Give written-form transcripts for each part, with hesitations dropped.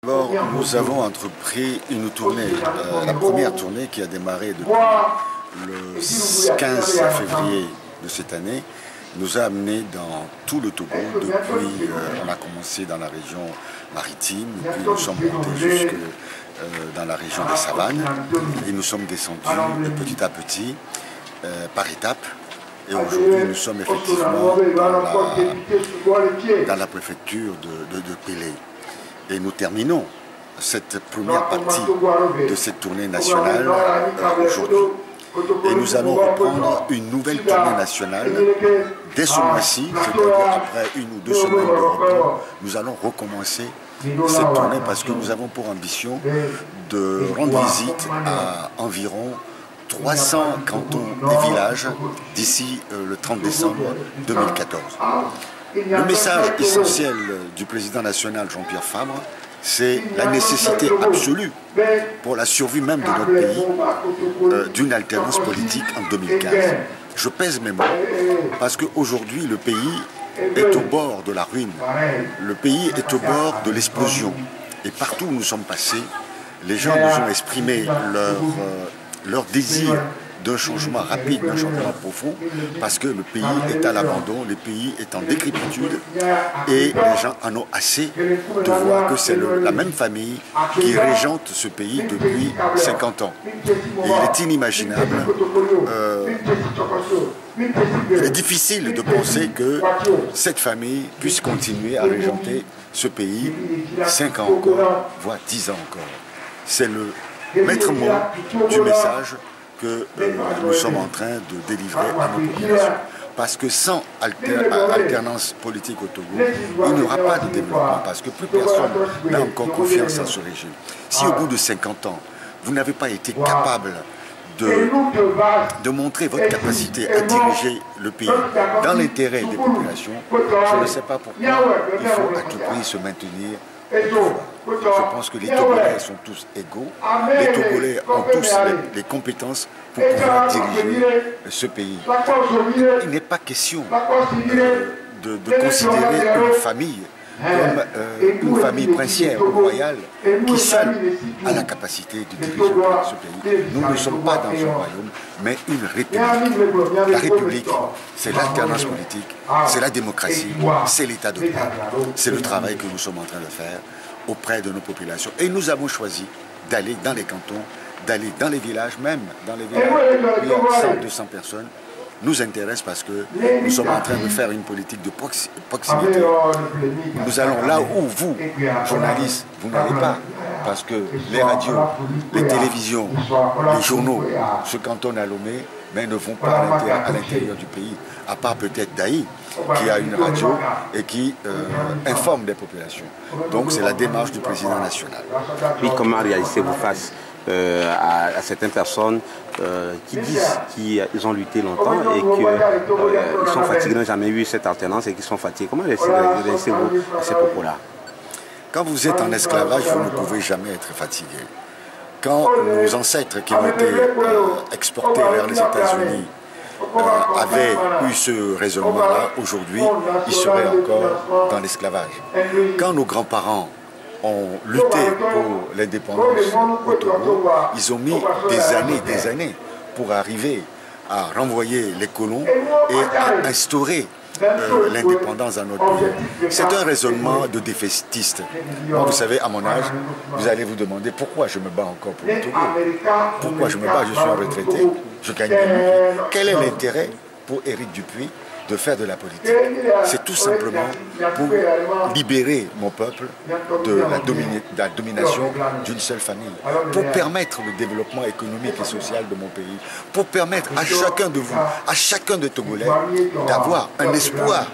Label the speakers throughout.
Speaker 1: D'abord, nous avons entrepris une tournée, la première tournée qui a démarré depuis le 15 février de cette année, nous a amené dans tout le Togo. Depuis, on a commencé dans la région maritime, puis nous sommes montés jusque dans la région des savanes et nous sommes descendus petit à petit, par étapes. Et aujourd'hui, nous sommes effectivement dans la préfecture de Pélé. Et nous terminons cette première partie de cette tournée nationale aujourd'hui. Et nous allons reprendre une nouvelle tournée nationale dès ce mois-ci, c'est-à-dire après 1 ou 2 semaines de repos. Nous allons recommencer cette tournée parce que nous avons pour ambition de rendre visite à environ 300 cantons et villages d'ici le 30 décembre 2014. Le message essentiel du président national Jean-Pierre Fabre, c'est la nécessité absolue pour la survie même de notre pays d'une alternance politique en 2015. Je pèse mes mots parce qu'aujourd'hui le pays est au bord de la ruine, le pays est au bord de l'explosion. Et partout où nous sommes passés, les gens nous ont exprimé leur désir d'un changement rapide, d'un changement profond, parce que le pays est à l'abandon, le pays est en décrépitude et les gens en ont assez de voir que c'est la même famille qui régente ce pays depuis 50 ans. Et il est inimaginable, il est difficile de penser que cette famille puisse continuer à régenter ce pays 5 ans encore, voire 10 ans encore. C'est le maître mot du message que nous sommes en train de délivrer à nos populations. Parce que sans alternance politique au Togo, il n'y aura pas de développement, parce que plus personne n'a encore confiance en ce régime. Si au bout de 50 ans, vous n'avez pas été capable de montrer votre capacité à diriger le pays dans l'intérêt des populations, je ne sais pas pourquoi il faut à tout prix se maintenir au pouvoir. Je pense que les Togolais sont tous égaux. Les Togolais ont tous les compétences pour pouvoir diriger ce pays. Il n'est pas question de considérer une famille comme une famille princière ou royale qui seule a la capacité de diriger ce pays. Nous ne sommes pas dans un royaume, mais une république. La république, c'est l'alternance politique, c'est la démocratie, c'est l'état de droit. C'est le travail que nous sommes en train de faire auprès de nos populations. Et nous avons choisi d'aller dans les cantons, d'aller dans les villages, même dans les villages où il y a 100, 200 personnes, nous intéresse parce que nous sommes en train de faire une politique de proximité. Nous allons là où vous, journalistes, vous n'allez pas, parce que les radios, les télévisions, les journaux se cantonnent à Lomé, mais ne vont pas à l'intérieur du pays, à part peut-être Daï, qui a une radio et qui informe les populations. Donc c'est la démarche du président national.
Speaker 2: Oui, comment réagissez-vous face à certaines personnes qui disent qu'ils ont lutté longtemps et qu'ils sont fatigués, n'ont jamais eu cette alternance et qu'ils sont fatigués? Comment réagissez-vous à ces propos-là?
Speaker 1: Quand vous êtes en esclavage, vous ne pouvez jamais être fatigué. Quand nos ancêtres qui ont été exportés vers les États-Unis avaient eu ce raisonnement-là, aujourd'hui, ils seraient encore dans l'esclavage. Quand nos grands-parents ont lutté pour l'indépendance au Togo, ils ont mis des années pour arriver à renvoyer les colons et à instaurer l'indépendance dans notre pays. C'est un raisonnement de défaitiste. Moi, vous savez, à mon âge, vous allez vous demander pourquoi je me bats encore pour le Togo. Pourquoi je me bats? Je suis un retraité, je gagne bien ma vie. Quel est l'intérêt pour Éric Dupuis de faire de la politique? C'est tout simplement pour libérer mon peuple de la domination d'une seule famille, pour permettre le développement économique et social de mon pays, pour permettre à chacun de vous, à chacun de Togolais, d'avoir un espoir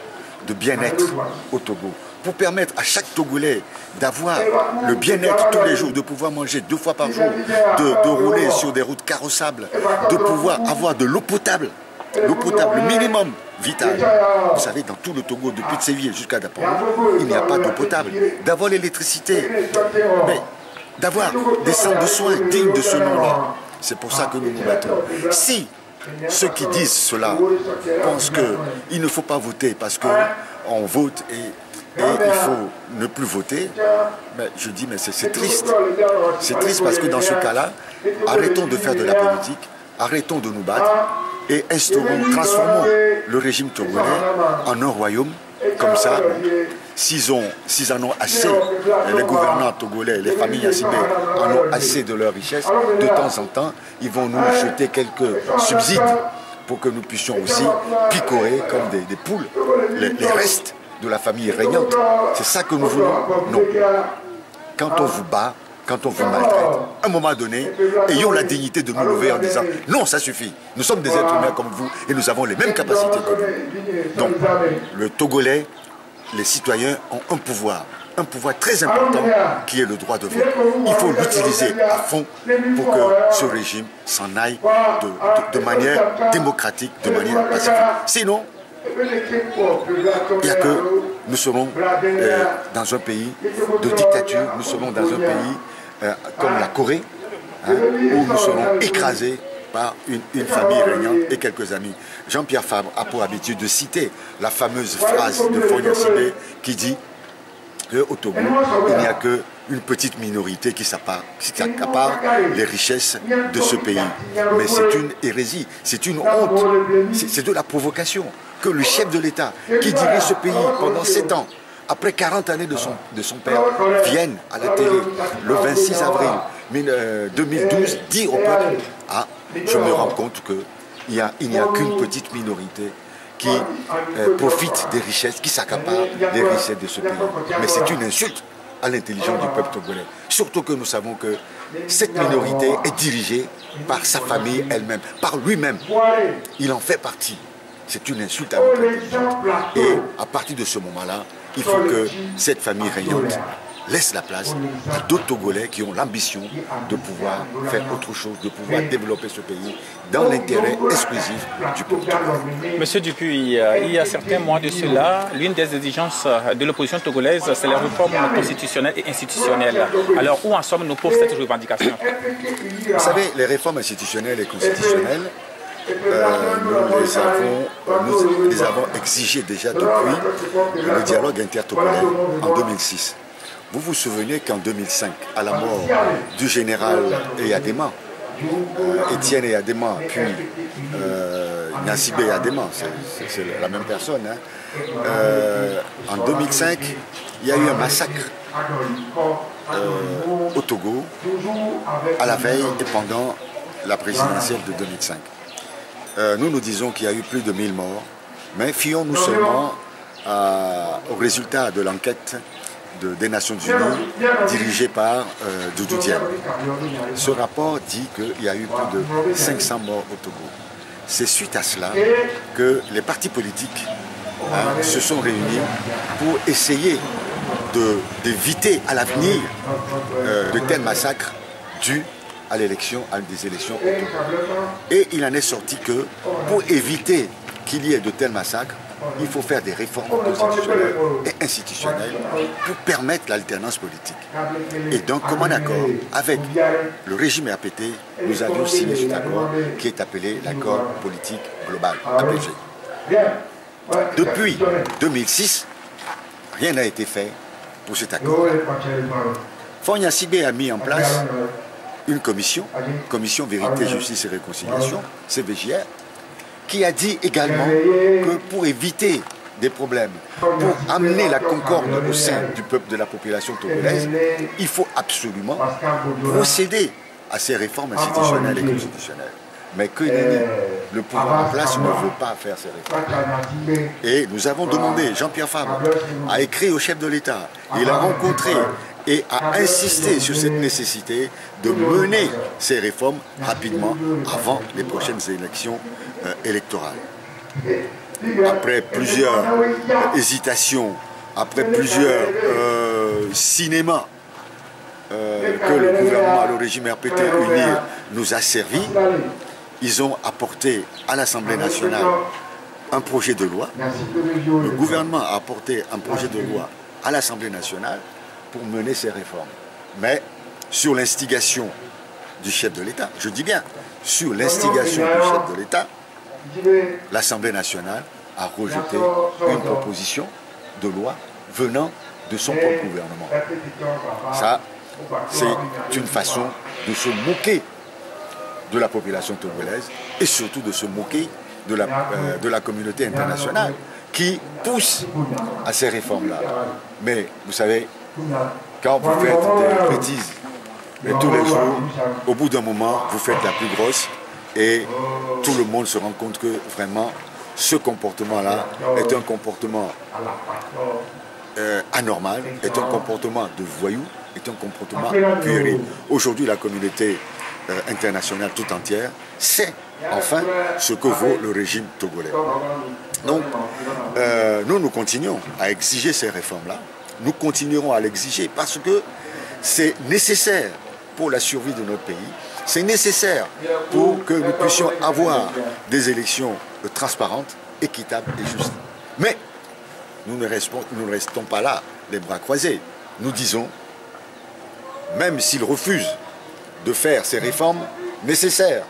Speaker 1: de bien-être au Togo, pour permettre à chaque Togolais d'avoir le bien-être tous les jours, de pouvoir manger 2 fois par jour, de rouler sur des routes carrossables, de pouvoir avoir de l'eau potable, le minimum vital. Vous savez, dans tout le Togo, depuis Tsévié jusqu'à Dapon, il n'y a pas d'eau potable. D'avoir l'électricité, mais d'avoir des centres de soins dignes de ce nom-là. C'est pour ça que nous nous battons. Si ceux qui disent cela pensent qu'il ne faut pas voter parce qu'on vote et et il faut ne plus voter, mais je dis mais c'est triste. C'est triste parce que dans ce cas-là, arrêtons de faire de la politique, arrêtons de nous battre et transformons le régime togolais en un royaume. Comme ça, s'ils en ont assez, les gouvernants togolais, les familles Yassibé en ont assez de leur richesse, de temps en temps, ils vont nous jeter quelques subsides pour que nous puissions aussi picorer comme des poules les restes de la famille régnante. C'est ça que nous voulons? Non. Quand on vous bat, quand on vous maltraite, à un moment donné, ayons la dignité de nous lever en disant non, ça suffit. Nous sommes des êtres humains comme vous et nous avons les mêmes capacités que vous. Donc, le Togolais, les citoyens ont un pouvoir très important qui est le droit de vote. Il faut l'utiliser à fond pour que ce régime s'en aille de manière démocratique, de manière pacifique. Sinon, il n'y a que nous serons dans un pays de dictature, nous serons dans un pays comme la Corée, où nous serons écrasés par une famille régnante et quelques amis. Jean-Pierre Fabre a pour habitude de citer la fameuse phrase de Fagne Yassibé qui dit qu'au Togo, il n'y a qu'une petite minorité qui s'accapare les richesses de ce pays. Mais c'est une hérésie, c'est une honte, c'est de la provocation que le chef de l'État qui dirige ce pays pendant 7 ans, après 40 années de son père, vienne à la télé le 26 avril 2012 dire au peuple « Ah, je me rends compte qu'il n'y a qu'une petite minorité qui profite des richesses, qui s'accapare des richesses de ce pays. » Mais c'est une insulte à l'intelligence du peuple togolais. Surtout que nous savons que cette minorité est dirigée par sa famille elle-même, par lui-même. Il en fait partie. C'est une insulte à notre intelligence. Et à partir de ce moment-là, il faut que cette famille régnante laisse la place à d'autres Togolais qui ont l'ambition de pouvoir faire autre chose, de pouvoir développer ce pays dans l'intérêt exclusif du peuple togolais.
Speaker 3: Monsieur Dupuy, il y a certains mois de cela, l'une des exigences de l'opposition togolaise, c'est la réforme constitutionnelle et institutionnelle. Alors, où en sommes-nous pour cette revendication?
Speaker 1: Vous savez, les réformes institutionnelles et constitutionnelles, nous les avons exigées déjà depuis le dialogue intertogolais en 2006. Vous vous souvenez qu'en 2005, à la mort du général Eyadema, Étienne Eyadema, puis Yassibé Eyadema, c'est la même personne, en 2005, il y a eu un massacre au Togo, à la veille et pendant la présidentielle de 2005. Nous disons qu'il y a eu plus de 1000 morts, mais fions-nous seulement au résultat de l'enquête des Nations Unies dirigée par Doudou Dieng. Ce rapport dit qu'il y a eu plus de 500 morts au Togo. C'est suite à cela que les partis politiques se sont réunis pour essayer d'éviter à l'avenir de tels massacres dus à des élections au Togo. Et il en est sorti que pour éviter qu'il y ait de tels massacres, il faut faire des réformes constitutionnelles et institutionnelles pour permettre l'alternance politique. Et donc, comme un accord avec le régime RPT, nous avions signé cet accord qui est appelé l'accord politique global, APG. Depuis 2006, rien n'a été fait pour cet accord. Fagne Yassibé a mis en place une commission Vérité, Justice et Réconciliation, CVJR, qui a dit également que pour éviter des problèmes, pour amener la concorde au sein du peuple, de la population togolaise, il faut absolument procéder à ces réformes institutionnelles et constitutionnelles. Mais que le pouvoir en place ne veut pas faire ces réformes. Et nous avons demandé, Jean-Pierre Fabre a écrit au chef de l'État, il a rencontré et a insisté sur cette nécessité de mener ces réformes rapidement avant les prochaines élections électorales. Après plusieurs hésitations, après plusieurs cinémas que le gouvernement, le régime RPT uni nous a servi, ils ont apporté à l'Assemblée nationale un projet de loi. Le gouvernement a apporté un projet de loi à l'Assemblée nationale pour mener ces réformes. Mais sur l'instigation du chef de l'État, je dis bien, sur l'instigation du chef de l'État, l'Assemblée nationale a rejeté une proposition de loi venant de son propre gouvernement. Ça, c'est une façon de se moquer de la population togolaise et surtout de se moquer de la communauté internationale qui pousse à ces réformes-là. Mais vous savez, quand vous faites des bêtises tous les jours, au bout d'un moment, vous faites la plus grosse et tout le monde se rend compte que vraiment ce comportement-là est un comportement anormal, est un comportement de voyou, est un comportement puéril. Aujourd'hui, la communauté internationale tout entière sait enfin ce que vaut le régime togolais. Donc, nous continuons à exiger ces réformes-là. Nous continuerons à l'exiger parce que c'est nécessaire pour la survie de notre pays. C'est nécessaire pour que nous puissions avoir des élections transparentes, équitables et justes. Mais nous ne restons pas là, les bras croisés. Nous disons, même s'ils refusent de faire ces réformes nécessaires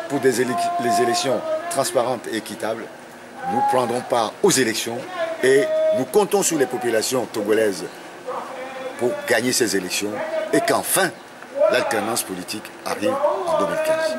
Speaker 1: pour les élections transparentes et équitables, nous prendrons part aux élections et nous comptons sur les populations togolaises pour gagner ces élections et qu'enfin l'alternance politique arrive en 2015.